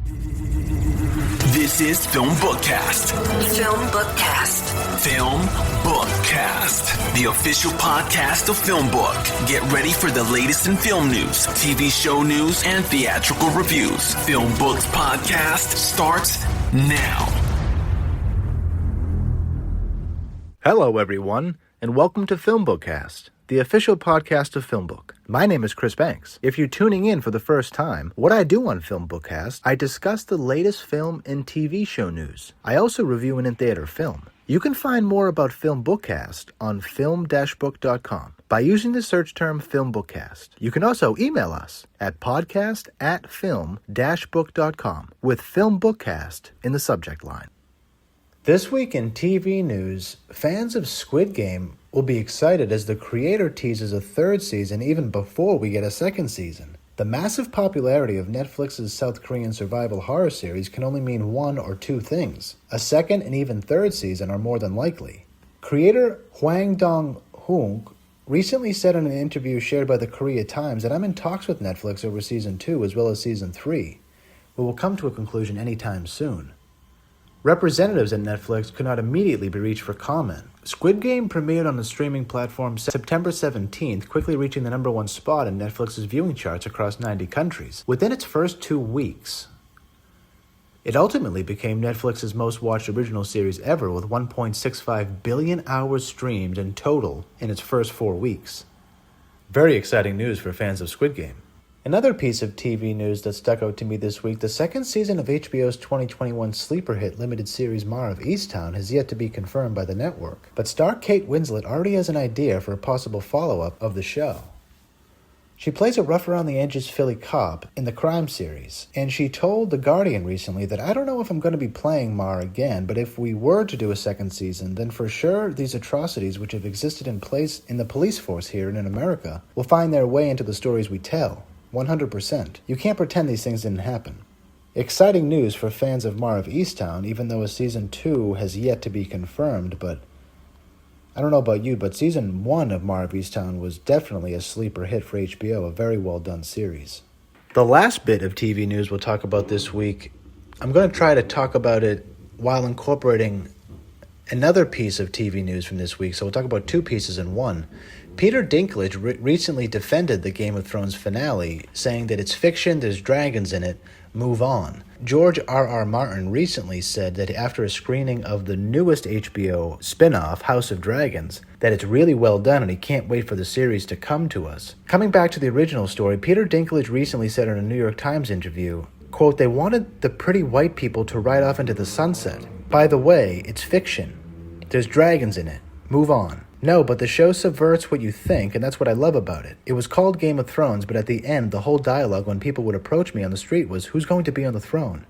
This is FilmBookCast. FilmBookCast. FilmBookCast, the official podcast of FilmBook. Get ready for the latest in film news, TV show news, and theatrical reviews. FilmBook's podcast starts now. Hello, everyone, and welcome to FilmBookCast, the official podcast of FilmBook. My name is Chris Banks. If you're tuning in for the first time, what I do on FilmBookCast, I discuss the latest film and TV show news. I also review an in-theater film. You can find more about FilmBookCast on film-book.com by using the search term FilmBookCast. You can also email us at podcast@film-book.com with FilmBookCast in the subject line. This week in TV news, fans of Squid Game will be excited as the creator teases a third season even before we get a second season. The massive popularity of Netflix's South Korean survival horror series can only mean one or two things. A second and even third season are more than likely. Creator Hwang Dong-hoon recently said in an interview shared by the Korea Times that I'm in talks with Netflix over season 2 as well as season 3. We will come to a conclusion anytime soon. Representatives at Netflix could not immediately be reached for comment. Squid Game premiered on the streaming platform September 17th, quickly reaching the number one spot in Netflix's viewing charts across 90 countries. Within its first 2 weeks, it ultimately became Netflix's most watched original series ever, with 1.65 billion hours streamed in total in its first 4 weeks. Very exciting news for fans of Squid Game. Another piece of TV news that stuck out to me this week, the second season of HBO's 2021 sleeper hit limited series Mare of Easttown has yet to be confirmed by the network. But star Kate Winslet already has an idea for a possible follow-up of the show. She plays a rough-around-the-edges Philly cop in the crime series, and she told The Guardian recently that I don't know if I'm going to be playing Mare again, but if we were to do a second season, then for sure these atrocities which have existed in place in the police force here and in America will find their way into the stories we tell. 100%. You can't pretend these things didn't happen. Exciting news for fans of Mare of Easttown, even though a season 2 has yet to be confirmed, but I don't know about you, but season 1 of Mare of Easttown was definitely a sleeper hit for HBO, a very well done series. The last bit of TV news we'll talk about this week, I'm going to try to talk about it while incorporating another piece of TV news from this week, so we'll talk about 2 pieces in one. Peter Dinklage recently defended the Game of Thrones finale, saying that it's fiction, there's dragons in it, move on. George R.R. Martin recently said that after a screening of the newest HBO spin-off, House of Dragons, that it's really well done and he can't wait for the series to come to us. Coming back to the original story, Peter Dinklage recently said in a New York Times interview, quote, "They wanted the pretty white people to ride off into the sunset. By the way, it's fiction. There's dragons in it. Move on." No, but the show subverts what you think, and that's what I love about it. It was called Game of Thrones, but at the end, the whole dialogue when people would approach me on the street was, who's going to be on the throne?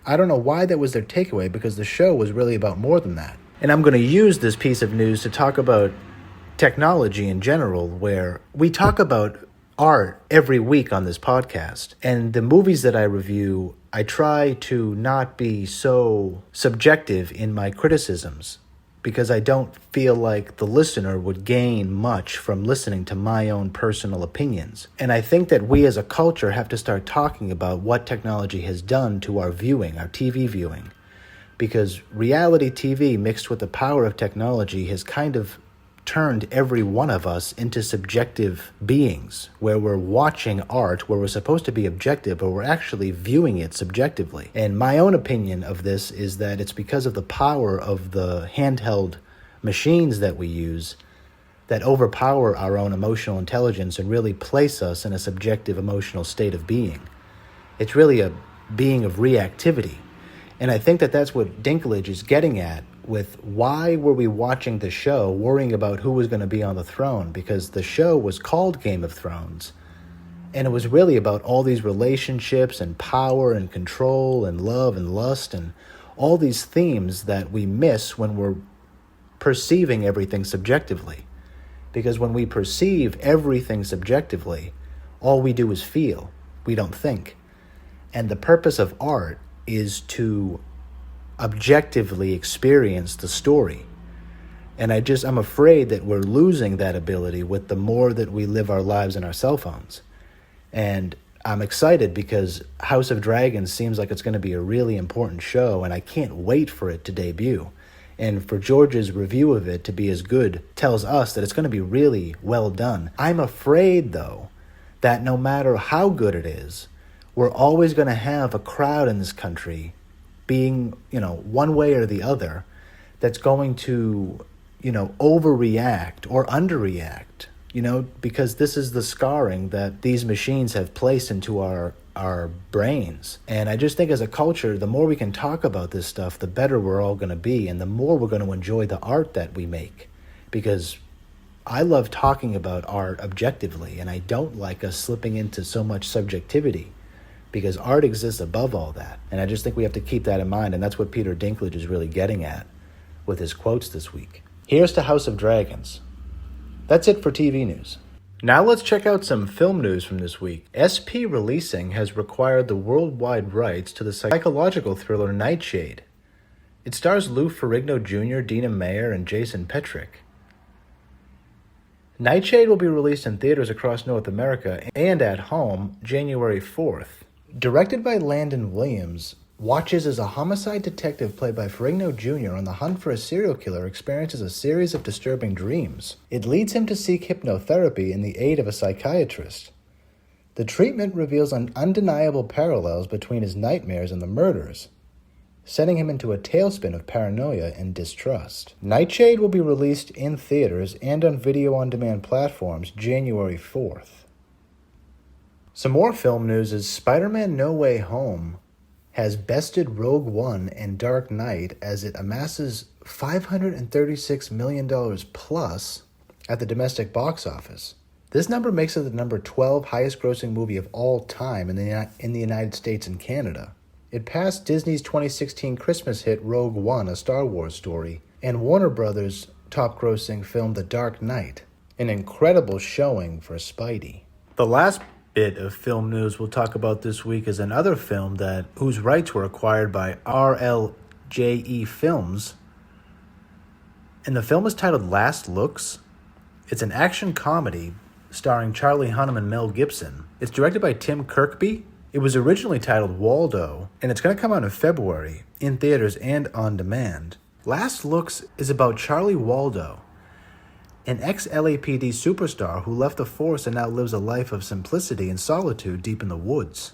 I don't know why that was their takeaway, because the show was really about more than that. And I'm going to use this piece of news to talk about technology in general, where we talk about art every week on this podcast. And the movies that I review, I try to not be so subjective in my criticisms, because I don't feel like the listener would gain much from listening to my own personal opinions. And I think that we as a culture have to start talking about what technology has done to our viewing, our TV viewing. Because reality TV mixed with the power of technology has kind of turned every one of us into subjective beings, where we're watching art, where we're supposed to be objective, but we're actually viewing it subjectively. And my own opinion of this is that it's because of the power of the handheld machines that we use that overpower our own emotional intelligence and really place us in a subjective emotional state of being. It's really a being of reactivity. And I think that that's what Dinklage is getting at with why were we watching the show worrying about who was going to be on the throne, because the show was called Game of Thrones, and it was really about all these relationships and power and control and love and lust and all these themes that we miss when we're perceiving everything subjectively. Because when we perceive everything subjectively, all we do is feel. We don't think. And the purpose of art is to objectively experience the story. And I'm afraid that we're losing that ability with the more that we live our lives in our cell phones. And I'm excited because House of Dragons seems like it's going to be a really important show, and I can't wait for it to debut. And for George's review of it to be as good tells us that it's going to be really well done. I'm afraid, though, that no matter how good it is, we're always going to have a crowd in this country being, one way or the other, that's going to, overreact or underreact, because this is the scarring that these machines have placed into our brains. And I just think as a culture, the more we can talk about this stuff, the better we're all going to be, and the more we're going to enjoy the art that we make. Because I love talking about art objectively, and I don't like us slipping into so much subjectivity, because art exists above all that. And I just think we have to keep that in mind, and that's what Peter Dinklage is really getting at with his quotes this week. Here's to House of Dragons. That's it for TV news. Now let's check out some film news from this week. SP Releasing has acquired the worldwide rights to the psychological thriller Nightshade. It stars Lou Ferrigno Jr., Dina Meyer, and Jason Petrick. Nightshade will be released in theaters across North America and at home January 4th. Directed by Landon Williams, watches as a homicide detective played by Ferrigno Jr. on the hunt for a serial killer experiences a series of disturbing dreams. It leads him to seek hypnotherapy in the aid of a psychiatrist. The treatment reveals undeniable parallels between his nightmares and the murders, sending him into a tailspin of paranoia and distrust. Nightshade will be released in theaters and on video-on-demand platforms January 4th. Some more film news is Spider-Man No Way Home has bested Rogue One and Dark Knight as it amasses $536 million plus at the domestic box office. This number makes it the number 12 highest-grossing movie of all time in the United States and Canada. It passed Disney's 2016 Christmas hit Rogue One, A Star Wars Story, and Warner Brothers' top-grossing film The Dark Knight, an incredible showing for Spidey. The last bit of film news we'll talk about this week is another film whose rights were acquired by RLJE Films, and the film is titled Last Looks. It's an action comedy starring Charlie Hunnam and Mel Gibson. It's directed by Tim Kirkby. It was originally titled Waldo, and it's going to come out in February in theaters and on demand. Last Looks is about Charlie Waldo, an ex-LAPD superstar who left the force and now lives a life of simplicity and solitude deep in the woods.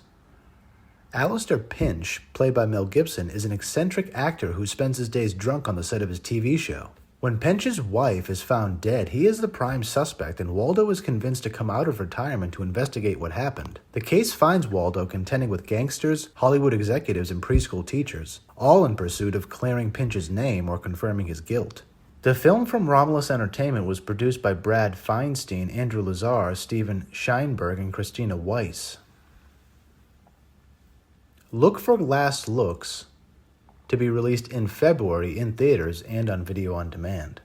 Alistair Pinch, played by Mel Gibson, is an eccentric actor who spends his days drunk on the set of his TV show. When Pinch's wife is found dead, he is the prime suspect, and Waldo is convinced to come out of retirement to investigate what happened. The case finds Waldo contending with gangsters, Hollywood executives, and preschool teachers, all in pursuit of clearing Pinch's name or confirming his guilt. The film from Romulus Entertainment was produced by Brad Feinstein, Andrew Lazar, Steven Scheinberg, and Christina Weiss. Look for Last Looks to be released in February in theaters and on video on demand.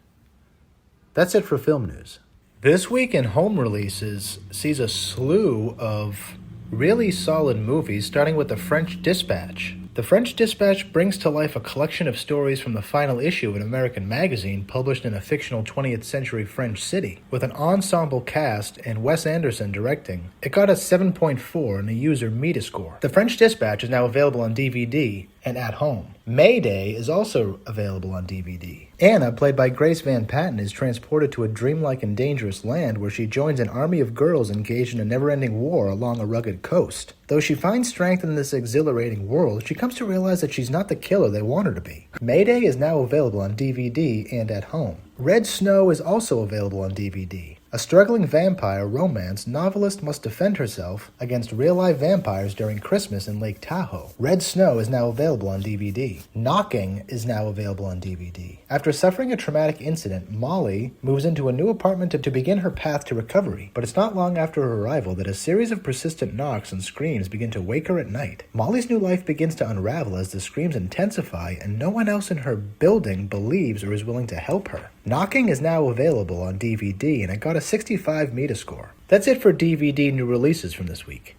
That's it for film news. This week in home releases sees a slew of really solid movies, starting with The French Dispatch. The French Dispatch brings to life a collection of stories from the final issue of an American magazine published in a fictional 20th century French city. With an ensemble cast and Wes Anderson directing, it got a 7.4 in a user Metascore. The French Dispatch is now available on DVD and at home. Mayday is also available on DVD. Anna, played by Grace Van Patten, is transported to a dreamlike and dangerous land where she joins an army of girls engaged in a never-ending war along a rugged coast. Though she finds strength in this exhilarating world, she comes to realize that she's not the killer they want her to be. Mayday is now available on DVD and at home. Red Snow is also available on DVD. A struggling vampire romance novelist must defend herself against real-life vampires during Christmas in Lake Tahoe. Red Snow is now available on DVD. Knocking is now available on DVD. After suffering a traumatic incident, Molly moves into a new apartment to begin her path to recovery, but it's not long after her arrival that a series of persistent knocks and screams begin to wake her at night. Molly's new life begins to unravel as the screams intensify, and no one else in her building believes or is willing to help her. Knocking is now available on DVD, and it got a 65 Metascore. That's it for DVD new releases from this week.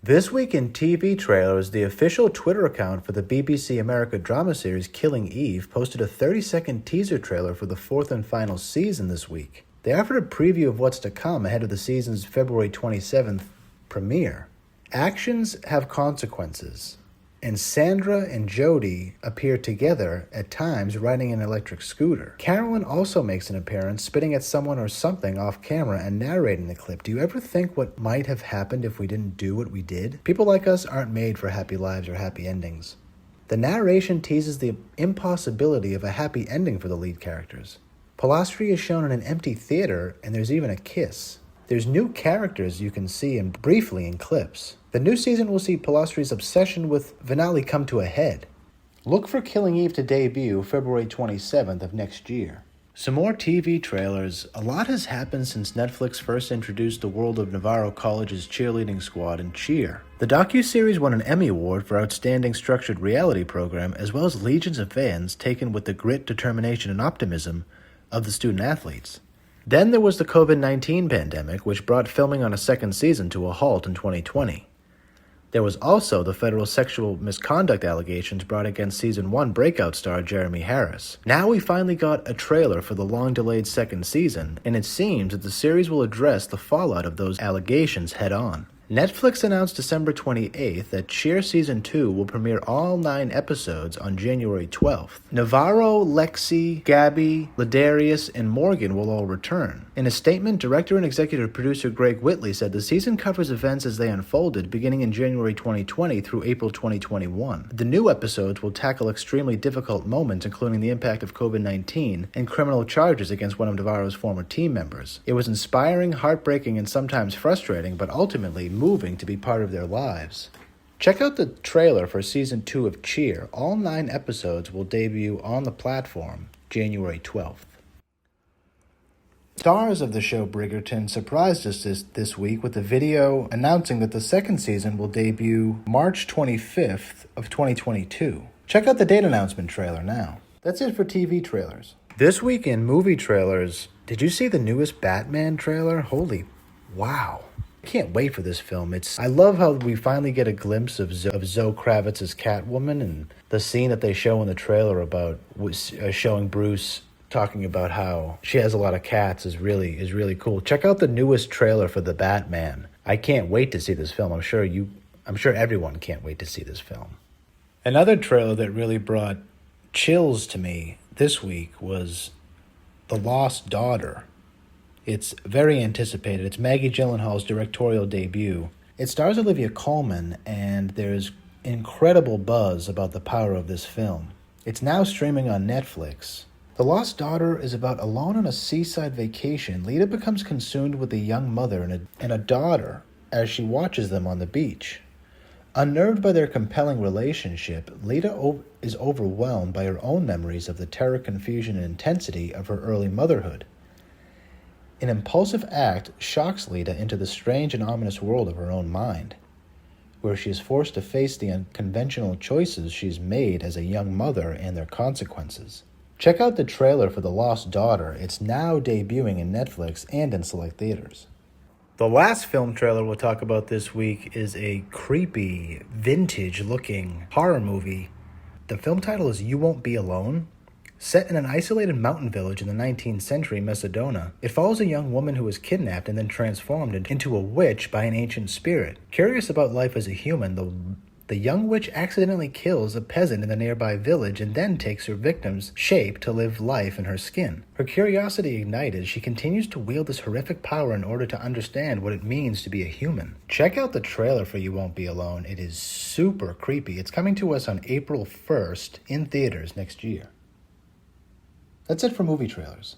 This week in TV trailers, the official Twitter account for the BBC America drama series Killing Eve posted a 30-second teaser trailer for the fourth and final season this week. They offered a preview of what's to come ahead of the season's February 27th premiere. Actions have consequences, and Sandra and Jody appear together at times riding an electric scooter. Carolyn also makes an appearance spitting at someone or something off camera and narrating the clip. Do you ever think what might have happened if we didn't do what we did? People like us aren't made for happy lives or happy endings. The narration teases the impossibility of a happy ending for the lead characters. Polastri is shown in an empty theater, and there's even a kiss. There's new characters you can see briefly in clips. The new season will see Polastri's obsession with Venali come to a head. Look for Killing Eve to debut February 27th of next year. Some more TV trailers. A lot has happened since Netflix first introduced the world of Navarro College's cheerleading squad in Cheer. The docuseries won an Emmy Award for Outstanding Structured Reality Program, as well as legions of fans taken with the grit, determination, and optimism of the student athletes. Then there was the COVID-19 pandemic, which brought filming on a second season to a halt in 2020. There was also the federal sexual misconduct allegations brought against Season 1 breakout star Jeremy Harris. Now we finally got a trailer for the long-delayed second season, and it seems that the series will address the fallout of those allegations head-on. Netflix announced December 28th that Cheer Season 2 will premiere all 9 episodes on January 12th. Navarro, Lexi, Gabby, Ladarius, and Morgan will all return. In a statement, director and executive producer Greg Whitley said the season covers events as they unfolded beginning in January 2020 through April 2021. The new episodes will tackle extremely difficult moments, including the impact of COVID-19 and criminal charges against one of Navarro's former team members. It was inspiring, heartbreaking, and sometimes frustrating, but ultimately moving to be part of their lives. Check out the trailer for Season 2 of Cheer. All 9 episodes will debut on the platform January 12th. Stars of the show Bridgerton surprised us this week with a video announcing that the second season will debut March 25th of 2022. Check out the date announcement trailer now. That's it for TV trailers. This week in movie trailers, did you see the newest Batman trailer? Holy wow. I can't wait for this film. I love how we finally get a glimpse of Zoe Kravitz's Catwoman, and the scene that they show in the trailer about showing Bruce talking about how she has a lot of cats is really cool. Check out the newest trailer for the Batman. I can't wait to see this film. I'm sure everyone can't wait to see this film. Another trailer that really brought chills to me this week was The Lost Daughter. It's very anticipated. It's Maggie Gyllenhaal's directorial debut. It stars Olivia Colman, and there's incredible buzz about the power of this film. It's now streaming on Netflix. The Lost Daughter is about alone on a seaside vacation. Lita becomes consumed with a young mother and a daughter as she watches them on the beach. Unnerved by their compelling relationship, Lita is overwhelmed by her own memories of the terror, confusion, and intensity of her early motherhood. An impulsive act shocks Lita into the strange and ominous world of her own mind, where she is forced to face the unconventional choices she's made as a young mother and their consequences. Check out the trailer for The Lost Daughter. It's now debuting in Netflix and in select theaters. The last film trailer we'll talk about this week is a creepy, vintage-looking horror movie. The film title is You Won't Be Alone. Set in an isolated mountain village in the 19th century Macedonia, it follows a young woman who is kidnapped and then transformed into a witch by an ancient spirit. Curious about life as a human, the young witch accidentally kills a peasant in the nearby village and then takes her victim's shape to live life in her skin. Her curiosity ignited, she continues to wield this horrific power in order to understand what it means to be a human. Check out the trailer for You Won't Be Alone. It is super creepy. It's coming to us on April 1st in theaters next year. That's it for movie trailers.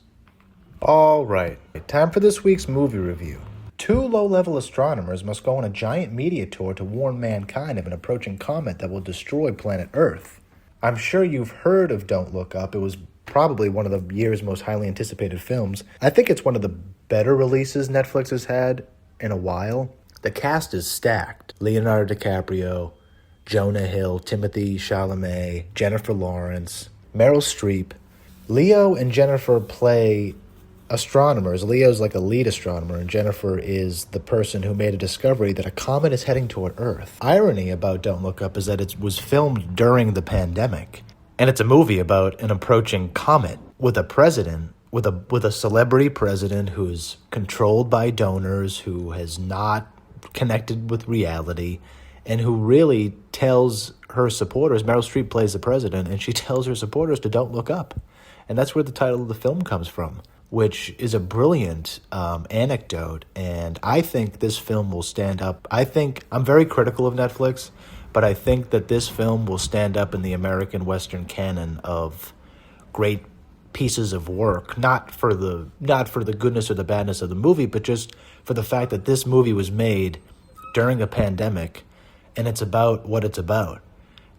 All right, time for this week's movie review. 2 low-level astronomers must go on a giant media tour to warn mankind of an approaching comet that will destroy planet Earth. I'm sure you've heard of Don't Look Up. It was probably one of the year's most highly anticipated films. I think it's one of the better releases Netflix has had in a while. The cast is stacked. Leonardo DiCaprio, Jonah Hill, Timothée Chalamet, Jennifer Lawrence, Meryl Streep. Leo and Jennifer play astronomers. Leo's like a lead astronomer, and Jennifer is the person who made a discovery that a comet is heading toward Earth. Irony about Don't Look Up is that it was filmed during the pandemic, and it's a movie about an approaching comet with a president, with a celebrity president who's controlled by donors, who has not connected with reality, and who really tells her supporters, Meryl Streep plays the president, and she tells her supporters to don't look up. And that's where the title of the film comes from, which is a brilliant anecdote. And I think this film will stand up. I'm very critical of Netflix, but I think that this film will stand up in the American Western canon of great pieces of work, not for the goodness or the badness of the movie, but just for the fact that this movie was made during a pandemic, and it's about what it's about,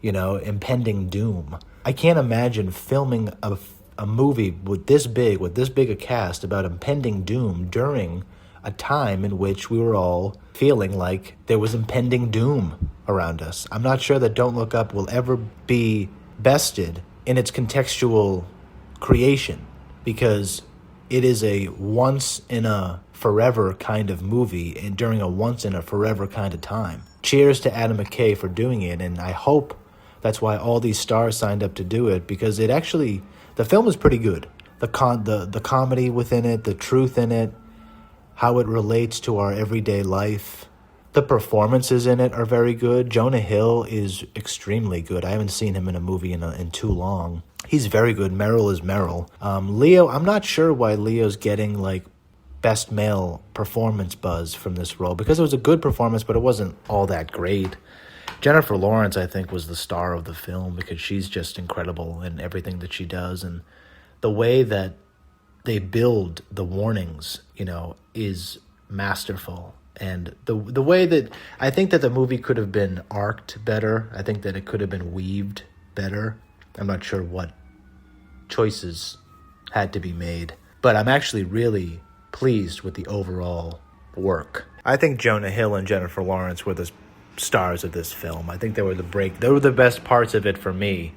impending doom. I can't imagine filming a movie with this big a cast about impending doom during a time in which we were all feeling like there was impending doom around us. I'm not sure that Don't Look Up will ever be bested in its contextual creation, because it is a once in a forever kind of movie and during a once in a forever kind of time. Cheers to Adam McKay for doing it, and I hope that's why all these stars signed up to do it, because the film is pretty good. The comedy within it, the truth in it, how it relates to our everyday life. The performances in it are very good. Jonah Hill is extremely good. I haven't seen him in a movie in too long. He's very good. Meryl is Meryl. Leo, I'm not sure why Leo's getting best male performance buzz from this role, because it was a good performance, but it wasn't all that great. Jennifer Lawrence, I think, was the star of the film, because she's just incredible in everything that she does. And the way that they build the warnings, is masterful. And the way that I think that the movie could have been arced better. I think that it could have been weaved better. I'm not sure what choices had to be made, but I'm actually really pleased with the overall work. I think Jonah Hill and Jennifer Lawrence were the stars of this film. I think they were the best parts of it for me.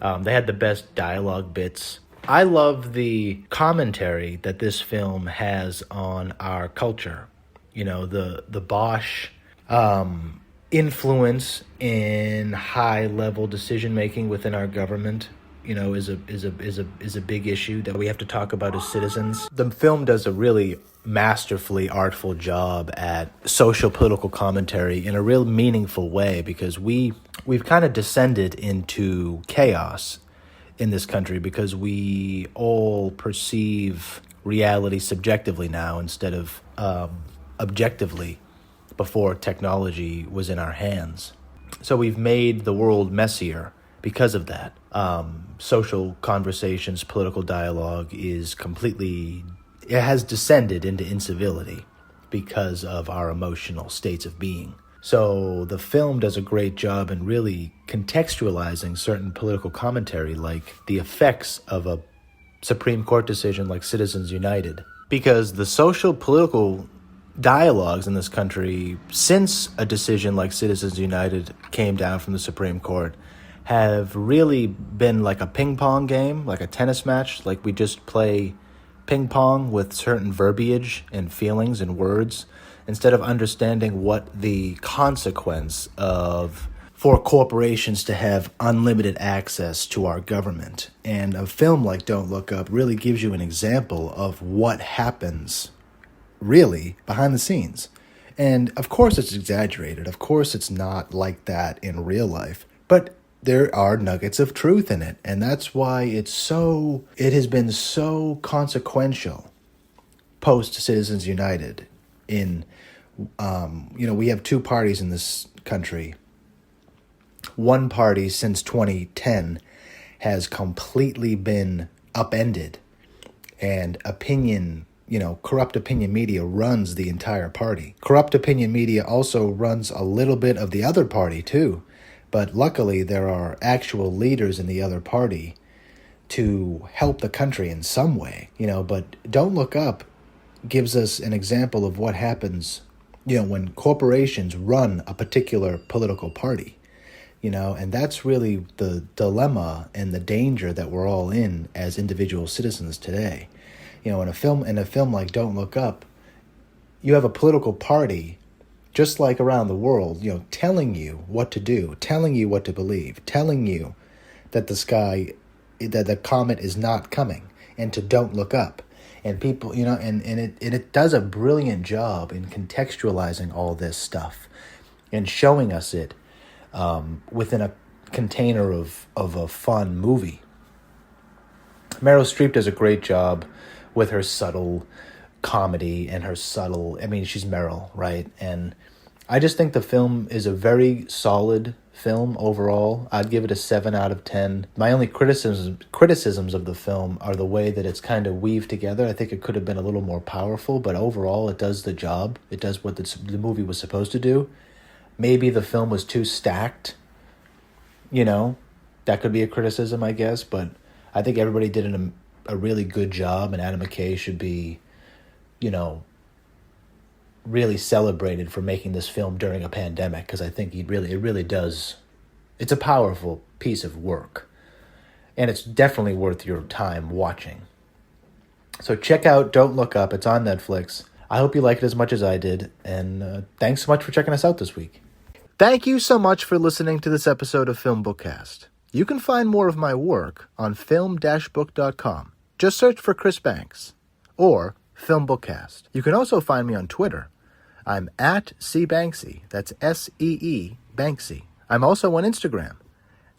They had the best dialogue bits. I love the commentary that this film has on our culture. The Bosch influence in high-level decision-making within our government, is a big issue that we have to talk about as citizens. The film does a really masterfully artful job at social political commentary in a real meaningful way, because we've kind of descended into chaos in this country, because we all perceive reality subjectively now instead of objectively before technology was in our hands. So we've made the world messier because of that. Social conversations, political dialogue it has descended into incivility because of our emotional states of being. So the film does a great job in really contextualizing certain political commentary, like the effects of a Supreme Court decision like Citizens United. Because the social political dialogues in this country, since a decision like Citizens United came down from the Supreme Court, have really been like a ping pong game, like a tennis match. Like we just play ping pong with certain verbiage and feelings and words, instead of understanding what the consequence for corporations to have unlimited access to our government. And a film like Don't Look Up really gives you an example of what happens really behind the scenes. And of course it's exaggerated. Of course it's not like that in real life. But there are nuggets of truth in it. And that's why it has been so consequential post Citizens United. We have two parties in this country. One party since 2010 has completely been upended, and corrupt opinion media runs the entire party. Corrupt opinion media also runs a little bit of the other party too, but luckily there are actual leaders in the other party to help the country in some way, but Don't Look Up gives us an example of what happens, when corporations run a particular political party. And that's really the dilemma and the danger that we're all in as individual citizens today. In a film like Don't Look Up, you have a political party, just like around the world, telling you what to do, telling you what to believe, telling you that the comet is not coming, and to don't look up. And people, and it does a brilliant job in contextualizing all this stuff and showing us it within a container of a fun movie. Meryl Streep does a great job with her subtle comedy and her subtle, she's Meryl, right? And I just think the film is a very solid film overall. I'd give it a 7 out of 10. My only criticisms of the film are the way that it's kind of weaved together. I think it could have been a little more powerful, but overall it does the job. It does what the movie was supposed to do. Maybe the film was too stacked. That could be a criticism, I guess, but I think everybody did a really good job, and Adam McKay should be, really celebrated for making this film during a pandemic, because I think it really does. It's a powerful piece of work, and it's definitely worth your time watching. So check out Don't Look Up. It's on Netflix. I hope you like it as much as I did, and thanks so much for checking us out this week. Thank you so much for listening to this episode of FilmBookCast. You can find more of my work on film-book.com. Just search for Chris Banks or FilmBookCast. You can also find me on Twitter. I'm at cbanksy. That's S-E-E Banksy. I'm also on Instagram,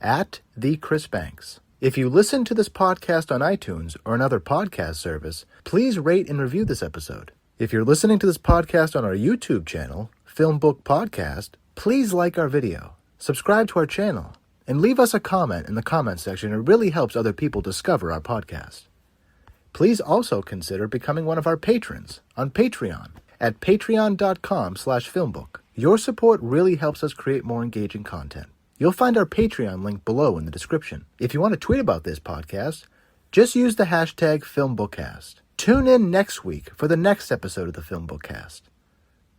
at @TheChrisBanks. If you listen to this podcast on iTunes or another podcast service, please rate and review this episode. If you're listening to this podcast on our YouTube channel, FilmBook Podcast, please like our video, subscribe to our channel, and leave us a comment in the comment section. It really helps other people discover our podcast. Please also consider becoming one of our patrons on Patreon at patreon.com/filmbook. Your support really helps us create more engaging content. You'll find our Patreon link below in the description. If you want to tweet about this podcast, just use the hashtag FilmBookCast. Tune in next week for the next episode of the FilmBookCast.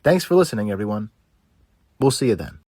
Thanks for listening, everyone. We'll see you then.